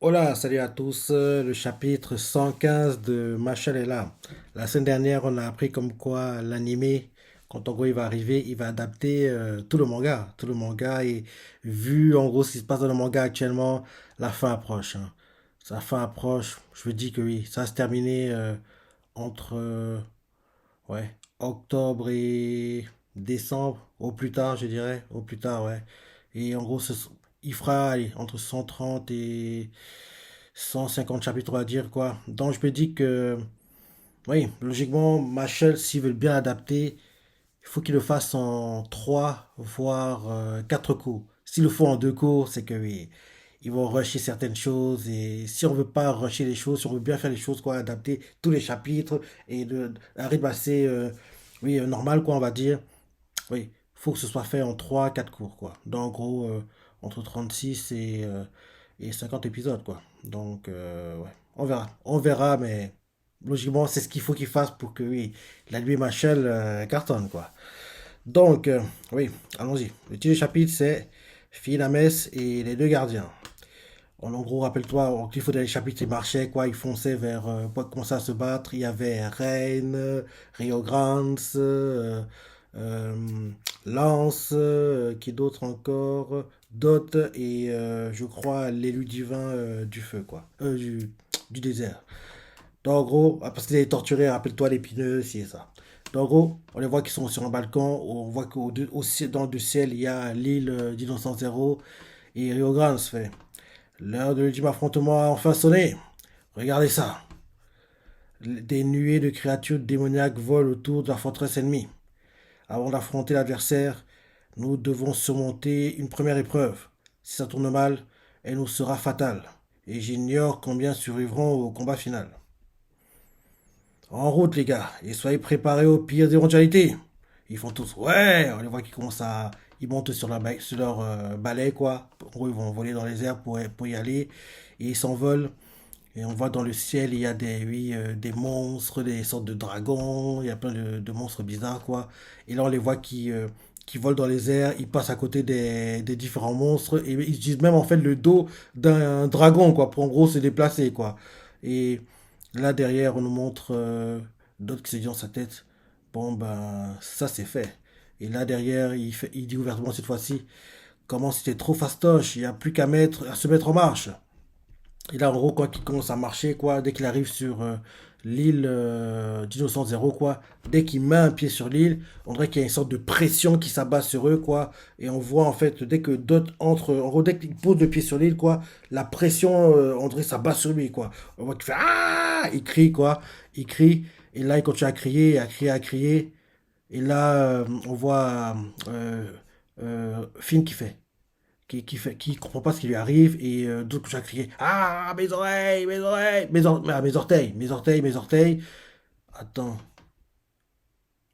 Hola, salut à tous. Le chapitre 115 de Machel est là. La semaine dernière, on a appris comme quoi l'animé, quand en gros il va arriver, il va adapter tout le manga. Tout le manga et vu en gros ce qui se passe dans le manga actuellement, la fin approche, hein. Sa fin approche, je veux dire que oui, ça va se terminer entre ouais, octobre et décembre, au plus tard, je dirais, au plus tard, ouais. Et en gros, il fera allez, entre 130 et 150 chapitres, on va dire, quoi. Donc, je me dis que, oui, logiquement, Machel, s'ils veulent bien adapter, il faut qu'ils le fassent en 3 voire 4 coups. S'ils le font en 2 coups, c'est que, oui, ils vont rusher certaines choses. Et si on veut pas rusher les choses, si on veut bien faire les choses, quoi, adapter tous les chapitres et un rythme assez, oui, normal, quoi, on va dire, oui, faut que ce soit fait en 3 4 cours, quoi. Donc, en gros, entre 36 et 50 épisodes, quoi. Donc, ouais, on verra. On verra, mais logiquement, c'est ce qu'il faut qu'il fasse pour que, oui, la nuit Machel cartonne, quoi. Donc, oui, allons-y. Le titre du chapitre, c'est Finames et les deux gardiens. En gros, rappelle-toi, il faut des chapitres, ils marchaient, quoi, ils fonçaient vers, pour commencer à se battre. Il y avait Reine, Rio Grande, euh, Lance, qui d'autre encore, Dot et je crois l'élu divin du feu, quoi, du désert. Donc, en gros, parce qu'ils étaient torturés, rappelle-toi l'épineux, c'est ça. Donc, en gros, on les voit qu'ils sont sur un balcon, on voit dans le ciel, il y a l'île d'Innocent Zéro et Rio Grande fait. L'heure de l'ultime affrontement a enfin sonné. Regardez ça. Des nuées de créatures démoniaques volent autour de la forteresse ennemie. Avant d'affronter l'adversaire, nous devons surmonter une première épreuve. Si ça tourne mal, elle nous sera fatale. Et j'ignore combien survivront au combat final. En route, les gars, et soyez préparés aux pires éventualités. Ils font tous, ouais, on les voit qui commencent à. Ils montent sur leur balai, quoi. En gros, ils vont voler dans les airs pour y aller. Et ils s'envolent. Et on voit dans le ciel, il y a des, oui, des monstres, des sortes de dragons, il y a plein de monstres bizarres, quoi. Et là, on les voit qui volent dans les airs, ils passent à côté des différents monstres, et ils utilisent même en fait le dos d'un dragon, quoi, pour en gros se déplacer, quoi. Et là, derrière, on nous montre d'autres qui se disent dans sa tête, bon, ben, ça c'est fait. Et là, derrière, il dit ouvertement cette fois-ci, comment c'était trop fastoche, il n'y a plus à se mettre en marche. Et là, en gros, quoi, qu'il commence à marcher, quoi, dès qu'il arrive sur l'île d'Innocent Zéro, quoi, dès qu'il met un pied sur l'île, on dirait qu'il y a une sorte de pression qui s'abat sur eux, quoi. Et on voit, en fait, dès que Dot entre, en gros, dès qu'il pose le pied sur l'île, quoi, la pression, on dirait, s'abat sur lui, quoi. On voit qu'il fait Ah! Il crie, quoi. Il crie. Et là, il continue à crier, à crier, à crier. Et là, on voit Finn qui comprend pas ce qui lui arrive et d'autres qui à crier Ah, mes oreilles, mes oreilles, mes orteils, mes orteils, mes orteils. Attends.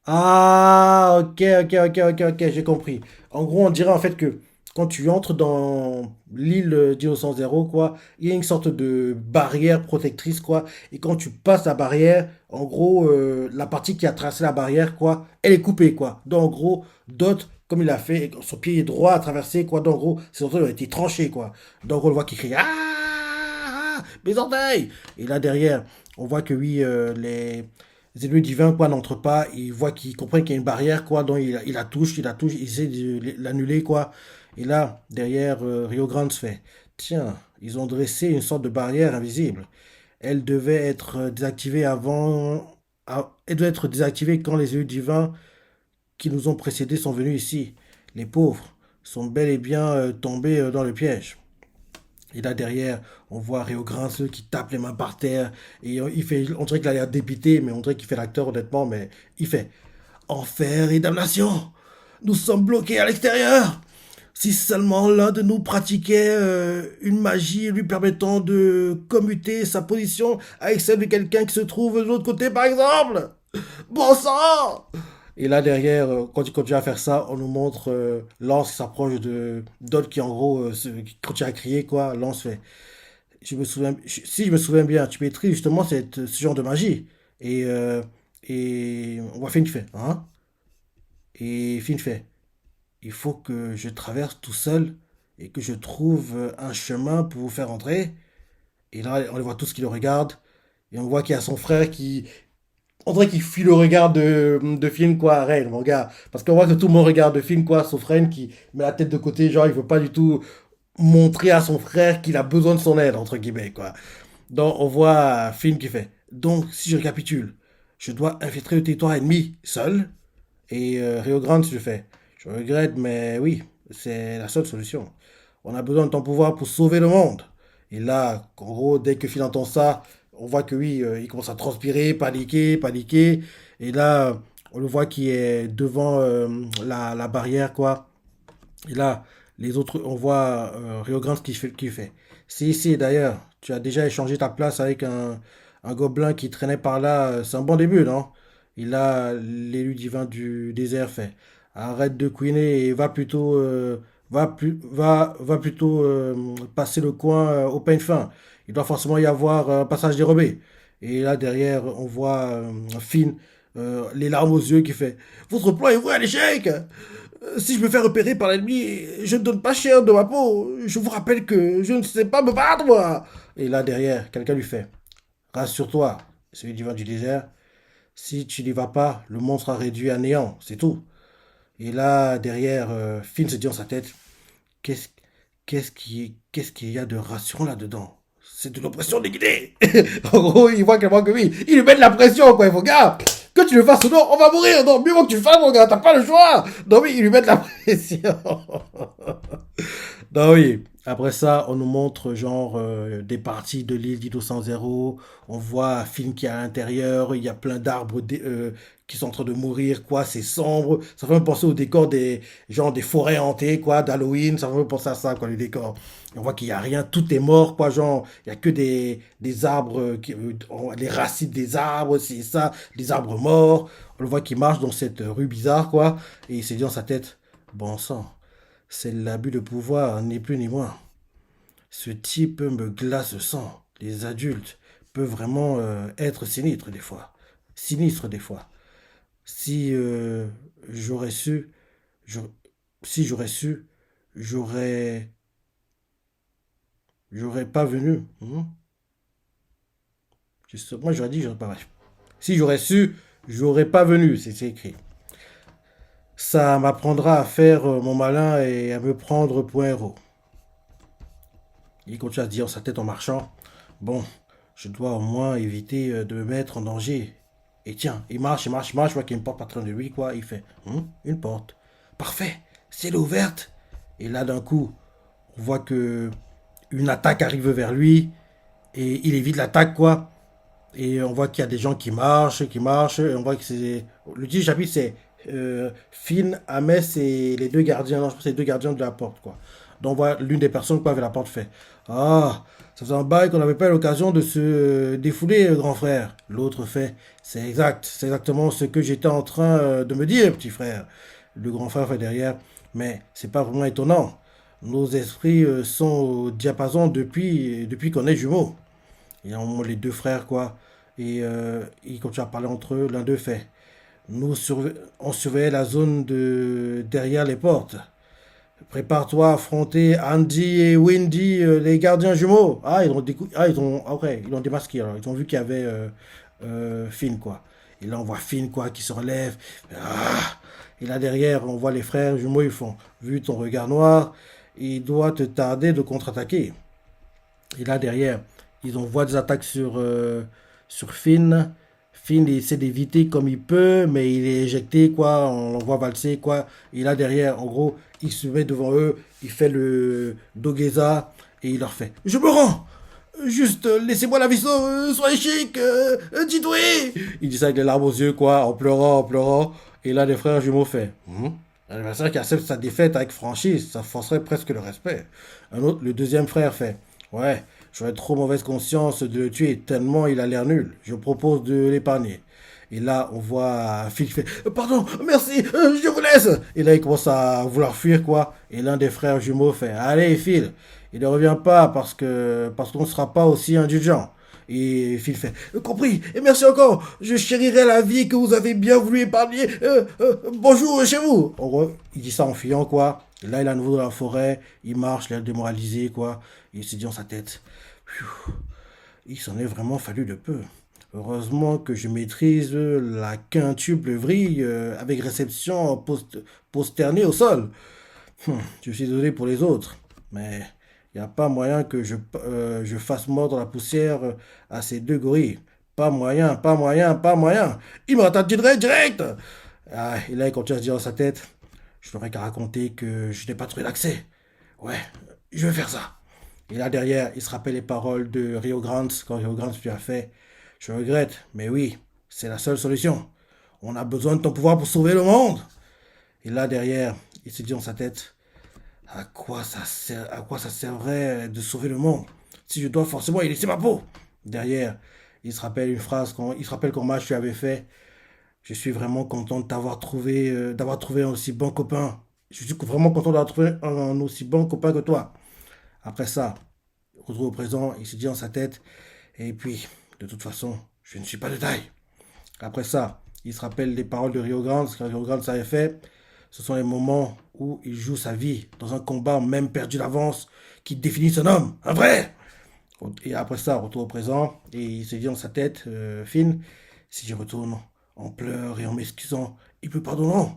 Ah, ok, ok, ok, ok, ok, j'ai compris. En gros, on dirait en fait que quand tu entres dans l'île d'Innocent Zéro, quoi, il y a une sorte de barrière protectrice, quoi. Et quand tu passes la barrière, en gros, la partie qui a tracé la barrière, quoi, elle est coupée, quoi. Donc, en gros, Dot, comme il a fait, son pied droit a traversé, quoi. Donc, en gros, ses orteils ont été tranchés, quoi. Donc, on le voit qui crie Ah, mes orteils! Et là, derrière, on voit que oui, les élus divins, quoi, n'entrent pas, ils voient qu'ils comprennent qu'il y a une barrière, quoi, donc il la touche, il essaie de l'annuler, quoi. Et là, derrière, Rio Grande se fait, tiens, ils ont dressé une sorte de barrière invisible. Elle devait être désactivée elle doit être désactivée quand les élus divins qui nous ont précédés sont venus ici. Les pauvres sont bel et bien tombés dans le piège. Et là derrière, on voit Rio Grinceux qui tape les mains par terre. Et on dirait qu'il a l'air dépité, mais on dirait qu'il fait l'acteur honnêtement. Mais il fait Enfer et damnation. Nous sommes bloqués à l'extérieur. Si seulement l'un de nous pratiquait une magie lui permettant de commuter sa position avec celle de quelqu'un qui se trouve de l'autre côté, par exemple. Bon sang! Et là derrière, quand il continue à faire ça, on nous montre Lance qui s'approche de d'autres qui en gros qui continue à crier quoi. Lance fait. Si je me souviens bien, tu maîtrises justement ce genre de magie. Et on voit Finn qui fait, hein? Et Finn fait, il faut que je traverse tout seul et que je trouve un chemin pour vous faire entrer. Et là, on les voit tous qui le regardent. Et on voit qu'il y a son frère qui, on dirait qu'il fuit le regard de Finn, quoi, Ren, mon gars. Parce qu'on voit que tout le monde regarde Finn, quoi, son frère qui met la tête de côté, genre, il veut pas du tout montrer à son frère qu'il a besoin de son aide, entre guillemets, quoi. Donc, on voit Finn qui fait. Donc, si je récapitule, je dois infiltrer le territoire ennemi seul. Et Rio Grande, je fais. Je regrette, mais oui, c'est la seule solution. On a besoin de ton pouvoir pour sauver le monde. Et là, en gros, dès que Phil entend ça, on voit que oui, il commence à transpirer, paniquer, paniquer. Et là, on le voit qui est devant la barrière, quoi. Et là, les autres, on voit Rio Grande qui fait. Si, d'ailleurs, tu as déjà échangé ta place avec un gobelin qui traînait par là, c'est un bon début, non? Et là, l'élu divin du désert fait. Arrête de couiner et va plutôt, va plutôt passer le coin au peigne fin. Il doit forcément y avoir un passage dérobé. Et là, derrière, on voit Finn, les larmes aux yeux, qui fait. Votre plan est voué à l'échec! Si je me fais repérer par l'ennemi, je ne donne pas cher de ma peau. Je vous rappelle que je ne sais pas me battre, moi. Et là, derrière, quelqu'un lui fait. Rassure-toi, celui du vin du désert. Si tu n'y vas pas, le monde sera réduit à néant, c'est tout. Et là, derrière, Finn se dit dans sa tête, qu'est-ce qu'est-ce qu'il y a de rassurant là-dedans? C'est de l'oppression déguisée. En gros, il voit clairement que oui, il lui met de la pression, quoi. Il faut, gars, que tu le fasses ou non, on va mourir. Non, mieux vaut que tu le fasses, mon gars, t'as pas le choix. Non, oui, il lui met de la pression. Non, oui. Après ça, on nous montre genre des parties de l'île d'Innocent Zéro. On voit un film qui est à l'intérieur. Il y a plein d'arbres qui sont en train de mourir, quoi. C'est sombre. Ça fait me penser au décor des genre des forêts hantées, quoi, d'Halloween. Ça fait me penser à ça, quoi, le décor. On voit qu'il y a rien, tout est mort, quoi. Genre, il y a que des arbres, les racines des arbres, c'est ça, des arbres morts. On le voit qui marche dans cette rue bizarre, quoi. Et il s'est dit dans sa tête, bon sang. C'est l'abus de pouvoir, ni plus ni moins. Ce type me glace le sang. Les adultes peuvent vraiment être sinistres des fois. Sinistres des fois. Si j'aurais su, je- si j'aurais su, j'aurais, j'aurais pas venu. Moi j'aurais dit, j'aurais pas. Bref. Si j'aurais su, j'aurais pas venu. C'est écrit. Ça m'apprendra à faire mon malin et à me prendre pour un héros. Il continue à se dire dans sa tête en marchant, bon, je dois au moins éviter de me mettre en danger. Et tiens, il marche, il marche, il marche, je vois qu'il y a une porte pas très loin de lui, quoi. Il fait, une porte. Parfait, c'est ouverte. Et là, d'un coup, on voit que une attaque arrive vers lui et il évite l'attaque, quoi. Et on voit qu'il y a des gens qui marchent, et on voit que c'est. Le titre du chapitre, c'est Finn, Amès et les deux gardiens. Non, je pense que c'est les deux gardiens de la porte, quoi. Donc on voit l'une des personnes qui avait la porte fait. Ah, ça faisait un bail qu'on n'avait pas eu l'occasion de se défouler, grand frère. L'autre fait. C'est exact, c'est exactement ce que j'étais en train de me dire, petit frère. Le grand frère fait derrière. Mais c'est pas vraiment étonnant. Nos esprits sont au diapason depuis qu'on est jumeaux. Et on les deux frères, quoi. Et ils continuent à parler entre eux. L'un d'eux fait. On surveillait la zone de derrière les portes. Prépare-toi à affronter Andy et Wendy, les gardiens jumeaux. Ils ont démasqué. Alors. Ils ont vu qu'il y avait Finn, quoi. Et là, on voit Finn, quoi, qui se relève. Ah. Et là, derrière, on voit les frères jumeaux, ils font. Vu ton regard noir, il doit te tarder de contre-attaquer. Et là, derrière, ils envoient des attaques sur Finn. Finn il essaie d'éviter comme il peut, mais il est éjecté, quoi. On l'envoie valser, quoi. Et là, derrière, en gros, il se met devant eux, il fait le Dogeza et il leur fait je me rends. Juste, laissez-moi la vie sauve, soyez chic, dites oui. Il dit ça avec les larmes aux yeux, quoi, en pleurant, en pleurant. Et là, les frères jumeaux fait l'adversaire qui accepte sa défaite avec franchise, ça forcerait presque le respect. Le deuxième frère fait ouais, j'aurais trop mauvaise conscience de le tuer tellement il a l'air nul. Je propose de l'épargner. Et là, on voit Phil qui fait pardon, merci, je vous laisse. Et là, il commence à vouloir fuir, quoi. Et l'un des frères jumeaux fait allez, Phil, il ne revient pas parce qu'on ne sera pas aussi indulgent. Et Phil fait compris, et merci encore, je chérirai la vie que vous avez bien voulu épargner. Bonjour chez vous. En gros, il dit ça en fuyant, quoi. Et là, il est à nouveau dans la forêt, il marche, il est démoralisé, quoi. il se dit dans sa tête, pfiou, il s'en est vraiment fallu de peu. Heureusement que je maîtrise la quintuple vrille avec réception posternée au sol. Je suis désolé pour les autres, mais il n'y a pas moyen que je fasse mordre la poussière à ces deux gorilles. Pas moyen, pas moyen, pas moyen. Il me rattraperait direct. Ah, et là, il continue à se dire dans sa tête, je n'aurais qu'à raconter que je n'ai pas trouvé d'accès. Ouais, je vais faire ça. Et là, derrière, il se rappelle les paroles de Rio Grande, quand Rio Grande lui a fait, je regrette, mais oui, c'est la seule solution. On a besoin de ton pouvoir pour sauver le monde. Et là, derrière, il se dit dans sa tête, à quoi ça servrait de sauver le monde si je dois forcément y laisser ma peau. Derrière, il se rappelle une phrase, il se rappelle quand Mash lui avait fait, je suis vraiment content de d'avoir trouvé un aussi bon copain. Je suis vraiment content d'avoir trouvé un aussi bon copain que toi. Après ça, retrouve au présent, il se dit dans sa tête, et puis, de toute façon, je ne suis pas de taille. Après ça, il se rappelle les paroles de Rio Grande, ce que Rio Grande avait fait. Ce sont les moments où il joue sa vie dans un combat même perdu d'avance qui définit son homme, un vrai. Et après ça, retour au présent, et il se dit dans sa tête, fine, si je retourne en pleurs et en m'excusant, ils me pardonneront.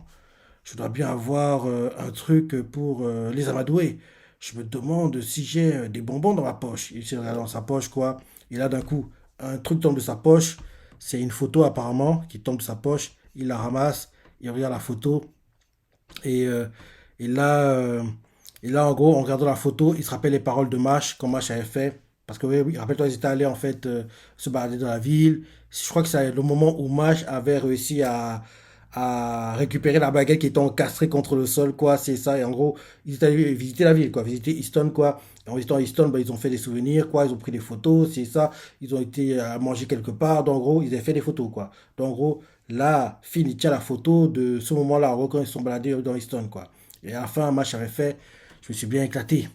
Je dois bien avoir un truc pour les amadouer. Je me demande si j'ai des bonbons dans ma poche. Il se regarde dans sa poche, quoi. Et là, d'un coup, un truc tombe de sa poche. C'est une photo, apparemment, qui tombe de sa poche. Il la ramasse, il regarde la photo. Et, euh, et là, euh, et là, en gros, en regardant la photo, il se rappelle les paroles de Mash, quand Mash avait fait. Parce que, oui, oui, rappelle-toi, ils étaient allés, en fait, se balader dans la ville. Je crois que c'est le moment où Mash avait réussi à récupérer la baguette qui était encastrée contre le sol, quoi. C'est ça. Et en gros, ils étaient allés visiter la ville, quoi. Visiter Easton, quoi. Et en visitant Easton, bah, ils ont fait des souvenirs, quoi. Ils ont pris des photos, c'est ça. Ils ont été à manger quelque part. Donc, en gros, ils avaient fait des photos, quoi. Donc, en gros, là, Finn, il tient la photo de ce moment-là, en gros, quand ils sont baladés dans Easton, quoi. Et à la fin, un match avait fait. Je me suis bien éclaté.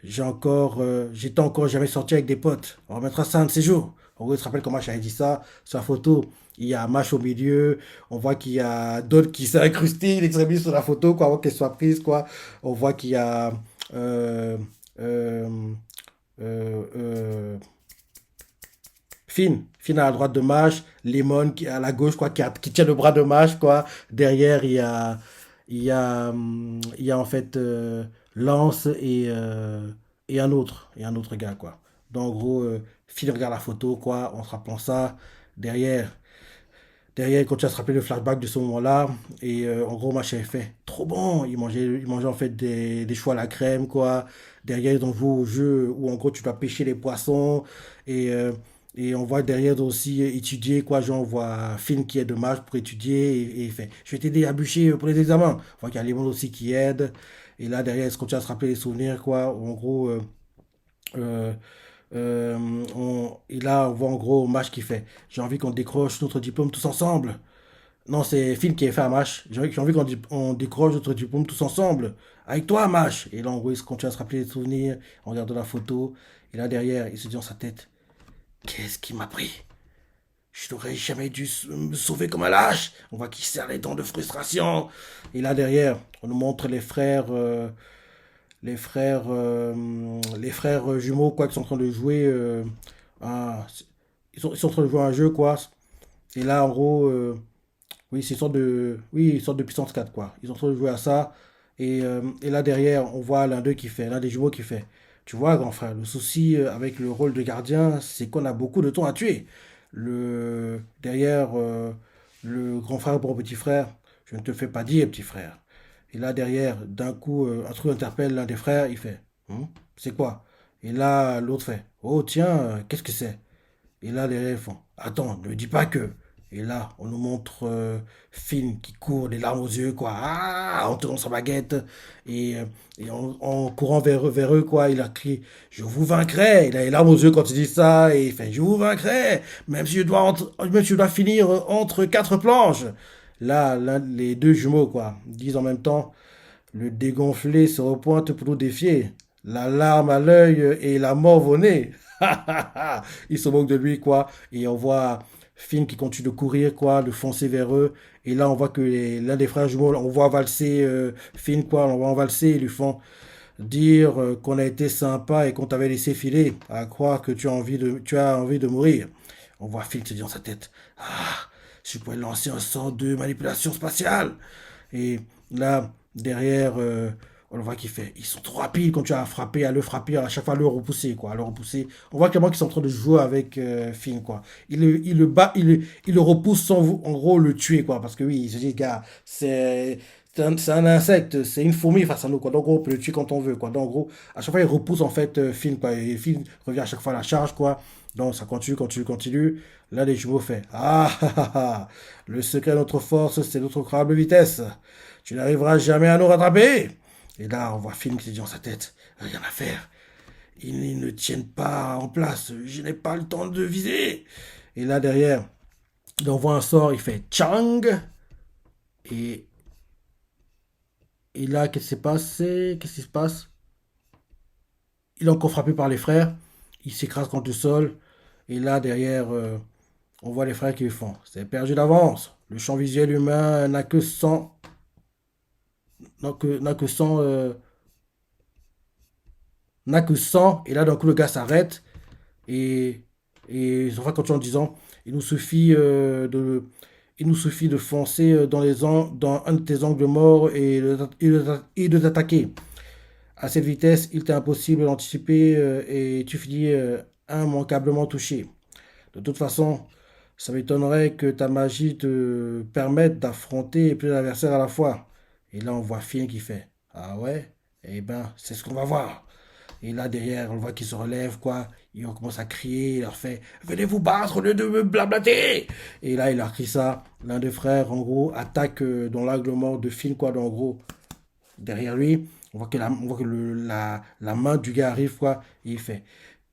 J'étais encore jamais sorti avec des potes. On remettra ça un de ces jours. En gros, tu te rappelles comment j'avais dit ça sur la photo. Il y a Mash au milieu. On voit qu'il y a d'autres qui s'est incrusté l'extrémiste sur la photo, quoi, avant qu'elle soit prise, quoi. On voit qu'il y a euh, euh, euh, Finn à la droite de Mash, Lemon qui est à la gauche, quoi, qui tient le bras de Mash, quoi. Derrière, il y a en fait Lance et un autre gars, quoi. Donc, en gros, Finn regarde la photo, quoi, en se rappelant ça. Derrière, Derrière, il continue à se rappeler le flashback de ce moment-là. Et en gros, Mash avait fait trop bon. Il mangeait en fait des choux à la crème, quoi. Derrière, ils ont joué au jeu où en gros, tu dois pêcher les poissons. Et, euh, et on voit derrière aussi étudier, quoi. Genre, on voit Finn qui aide Mash pour étudier. Et il fait, je vais t'aider à bûcher pour les examens. On voit qu'il y a Lemon aussi qui aide. Et là, derrière, il se continue à se rappeler les souvenirs, quoi. En gros, euh, et là, on voit en gros Mash qui fait, j'ai envie qu'on décroche notre diplôme tous ensemble. Non, c'est Phil qui a fait à Mash. J'ai envie on décroche notre diplôme tous ensemble. Avec toi, Mash. Et là, en gros, il se continue à se rappeler les souvenirs, en regardant la photo. Et là, derrière, il se dit dans sa tête, qu'est-ce qui m'a pris? Je n'aurais jamais dû me sauver comme un lâche. On voit qu'il serre les dents de frustration. Et là, derrière, on nous montre les frères jumeaux, quoi, qui sont en train de jouer. Ils sont en train de jouer à un jeu, quoi. Et là, en gros, oui, oui, une sorte de puissance 4 quoi. Ils sont en train de jouer à ça. Et là, derrière, on voit l'un d'eux qui fait, l'un des jumeaux qui fait. Tu vois, grand frère, le souci avec le rôle de gardien, c'est qu'on a beaucoup de temps à tuer. Derrière, le grand frère pour le petit frère, je ne te fais pas dire, petit frère. Et là, derrière, d'un coup, un truc interpelle l'un des frères, il fait, c'est quoi? Et là, l'autre fait, oh tiens, qu'est-ce que c'est? Et là, les rêves font, attends, ne me dis pas que. Et là, on nous montre Finn qui court, les larmes aux yeux, quoi, en tenant sa baguette. Et, en courant vers eux, quoi, il a crié, je vous vaincrai. Il a les larmes aux yeux quand il dit ça, et il fait, je vous vaincrai, même si je dois finir entre quatre planches. Là, les deux jumeaux, quoi, disent en même temps, le dégonflé se repointe pour nous défier. La larme à l'œil et la mort au nez. Ils se moquent de lui, quoi. Et on voit Finn qui continue de courir, quoi, de foncer vers eux. Et là, on voit que l'un des frères jumeaux, on voit valser Finn, quoi. On voit en valser. Ils lui font, dire qu'on a été sympa et qu'on t'avait laissé filer, à croire que tu as envie de mourir. On voit Phil se dire dans sa tête, ah, si je pouvais lancer un sort de manipulation spatiale. Et là, derrière, on le voit qu'il fait. Ils sont trop rapides quand tu as frappé, à le frapper, à chaque fois à le repousser, quoi. À le repousser. On voit clairement qu'ils sont en train de jouer avec Finn, quoi. Il le bat, il le repousse sans, en gros, le tuer, quoi. Parce que oui, il se dit, gars, c'est un insecte, c'est une fourmi face à nous, quoi. Donc, en gros, on peut le tuer quand on veut, quoi. Donc, en gros, à chaque fois, il repousse, en fait, Finn, quoi. Et Finn revient à chaque fois à la charge, quoi. Donc, ça continue, continue, continue. Là, les jumeaux fait. Ah, ah, ah, ah. Le secret de notre force, c'est notre incroyable vitesse. Tu n'arriveras jamais à nous rattraper. Et là, on voit Finn qui se dit dans sa tête, rien à faire. Ils ne tiennent pas en place. Je n'ai pas le temps de viser. Et là, derrière, il envoie un sort, il fait Chang. Et, et là, qu'est-ce qui s'est passé? Qu'est-ce qui se passe? Il est encore frappé par les frères. Il s'écrase contre le sol. Et là, derrière, on voit les frères qui le font. C'est perdu d'avance. Le champ visuel humain n'a que 100 n'a que 100 et là d'un coup le gars s'arrête et ils ont continue en disant il nous suffit il nous suffit de foncer dans un de tes angles morts et de t'attaquer. À cette vitesse, il t'est impossible d'anticiper et tu finis immanquablement touché. De toute façon, ça m'étonnerait que ta magie te permette d'affronter plusieurs adversaires à la fois. Et là, on voit Finn qui fait ah ouais. Eh ben, c'est ce qu'on va voir. Et là, derrière, on voit qu'ils se relèvent, quoi. Ils commencent à crier, il leur fait venez vous battre au lieu de me blablater. Et là, il leur crie ça. L'un des frères, en gros, attaque dans l'angle mort de Finn, quoi. Donc, en gros, derrière lui, on voit que la main du gars arrive, quoi. Et il fait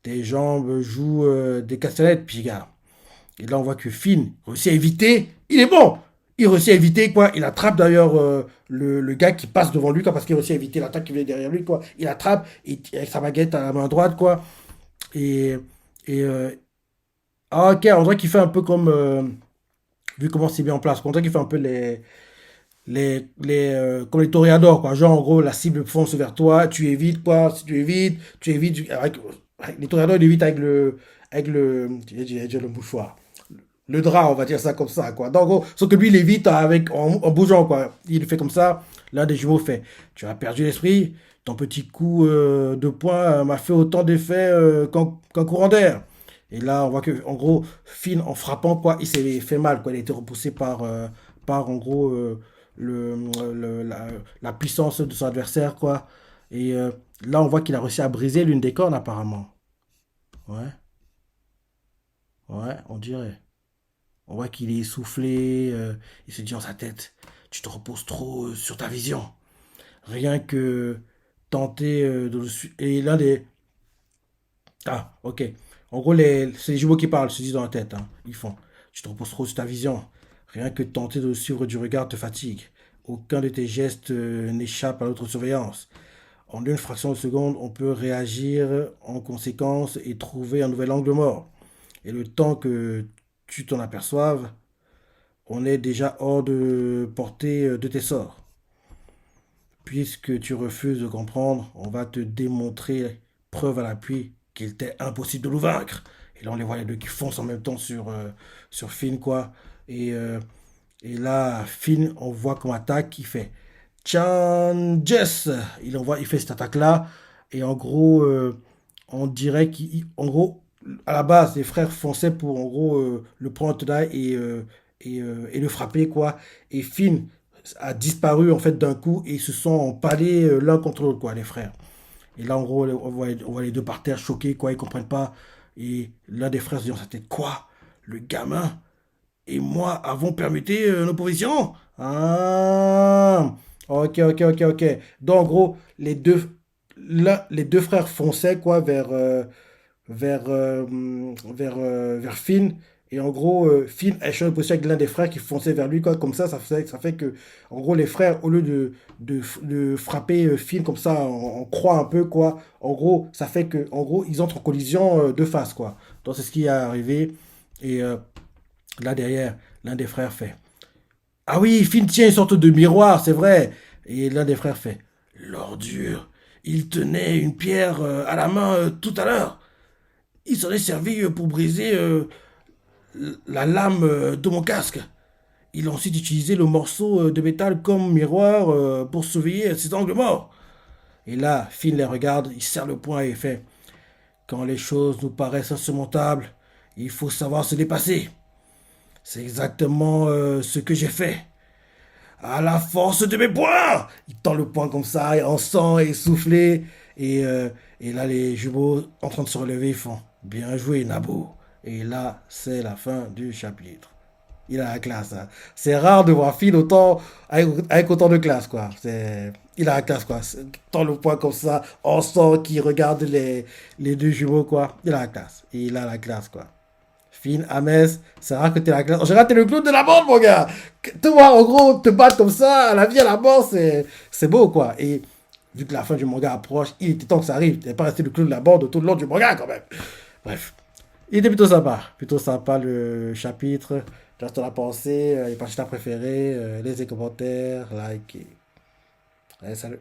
tes jambes jouent des castanets, puis gars. Et là, on voit que Finn réussit à éviter. Il est bon. Il réussit à éviter, quoi. Il attrape d'ailleurs le gars qui passe devant lui, quoi, parce qu'il réussit à éviter l'attaque qui vient derrière lui, quoi. Il attrape avec sa baguette à la main droite, quoi. Et, et ah, ok, on dirait qu'il fait un peu comme, vu comment c'est mis en place, on dirait qu'il fait un peu comme les toréadors, quoi. Genre, en gros, la cible fonce vers toi, tu évites, quoi. Si tu évites, avec les toréadors, ils évitent j'ai dit le mouchoir. Le drap, on va dire ça comme ça, quoi. Donc, en gros, sauf que lui, il évite en bougeant, quoi. Il fait comme ça. L'un des jumeaux fait tu as perdu l'esprit. Ton petit coup de poing m'a fait autant d'effet qu'un courant d'air. Et là, on voit que, en gros, Finn, en frappant, quoi, il s'est fait mal, quoi. Il a été repoussé par en gros, la puissance de son adversaire, quoi. Et là, on voit qu'il a réussi à briser l'une des cornes, apparemment. Ouais, ouais, on dirait. On voit qu'il est essoufflé, il se dit dans sa tête, tu te reposes trop sur ta vision. Rien que tenter de le suivre. Et l'un des... Ah, ok. En gros, c'est les jumeaux qui parlent, se disent dans la tête. Hein. Ils font, tu te reposes trop sur ta vision. Rien que tenter de le suivre du regard te fatigue. Aucun de tes gestes n'échappe à notre surveillance. En une fraction de seconde, on peut réagir en conséquence et trouver un nouvel angle mort. Et le temps que tu t'en aperçoives, on est déjà hors de portée de tes sorts. Puisque tu refuses de comprendre, on va te démontrer, preuve à l'appui, qu'il t'est impossible de nous vaincre. Et là, on les voit les deux qui foncent en même temps sur Finn, quoi. Et, euh, et là, Finn, on voit qu'on attaque, il fait Changes. Il fait cette attaque-là. Et en gros, on dirait qu'en gros, à la base, les frères fonçaient pour, en gros, le prendre en tenaille et le frapper, quoi. Et Finn a disparu, en fait, d'un coup, et ils se sont empalés l'un contre l'autre, quoi, les frères. Et là, en gros, on voit les deux par terre choqués, quoi, ils comprennent pas. Et l'un des frères se dit dans sa tête, quoi? Le gamin et moi avons permuté nos positions? Ah, ok, ok, ok, ok. Donc, en gros, les deux frères fonçaient, quoi, vers Finn. Et en gros, Finn a échangé de position avec l'un des frères qui fonçait vers lui, quoi. Comme ça fait que, en gros, les frères, au lieu de frapper Finn comme ça en croix un peu, quoi, en gros, ça fait que, en gros, ils entrent en collision de face, quoi. Donc, c'est ce qui est arrivé. Et là, derrière, l'un des frères fait ah oui, Finn tient une sorte de miroir, c'est vrai. Et l'un des frères fait l'ordure. Il tenait une pierre à la main tout à l'heure. Il s'en est servi pour briser la lame de mon casque. Il a ensuite utilisé le morceau de métal comme miroir pour surveiller ses angles morts. Et là, Finn les regarde, il serre le poing et fait: quand les choses nous paraissent insurmontables, il faut savoir se dépasser. C'est exactement ce que j'ai fait. À la force de mes poings. Il tend le poing comme ça, en sang et soufflé. Et, euh, et là, les jumeaux, en train de se relever, ils font: bien joué, Nabo. Et là, c'est la fin du chapitre. Il a la classe, hein. C'est rare de voir Phil autant, avec autant de classe, quoi. Il a la classe, quoi. Tend le poing comme ça, en sang, qui regarde les deux jumeaux, quoi. Il a la classe. Il a la classe, quoi. Finn, Ames, c'est rare que t'aies la classe. En général, t'es le clown de la bande, mon gars. Te voir, en gros, te battre comme ça, à la vie, à la mort, c'est beau, quoi. Et vu que la fin du manga approche, il était temps que ça arrive. T'es pas resté le clown de la bande tout le long du manga, quand même. Bref. Il était plutôt sympa le chapitre. Reste la pensée, les pages préférées, laissez des commentaires, like. Allez, salut.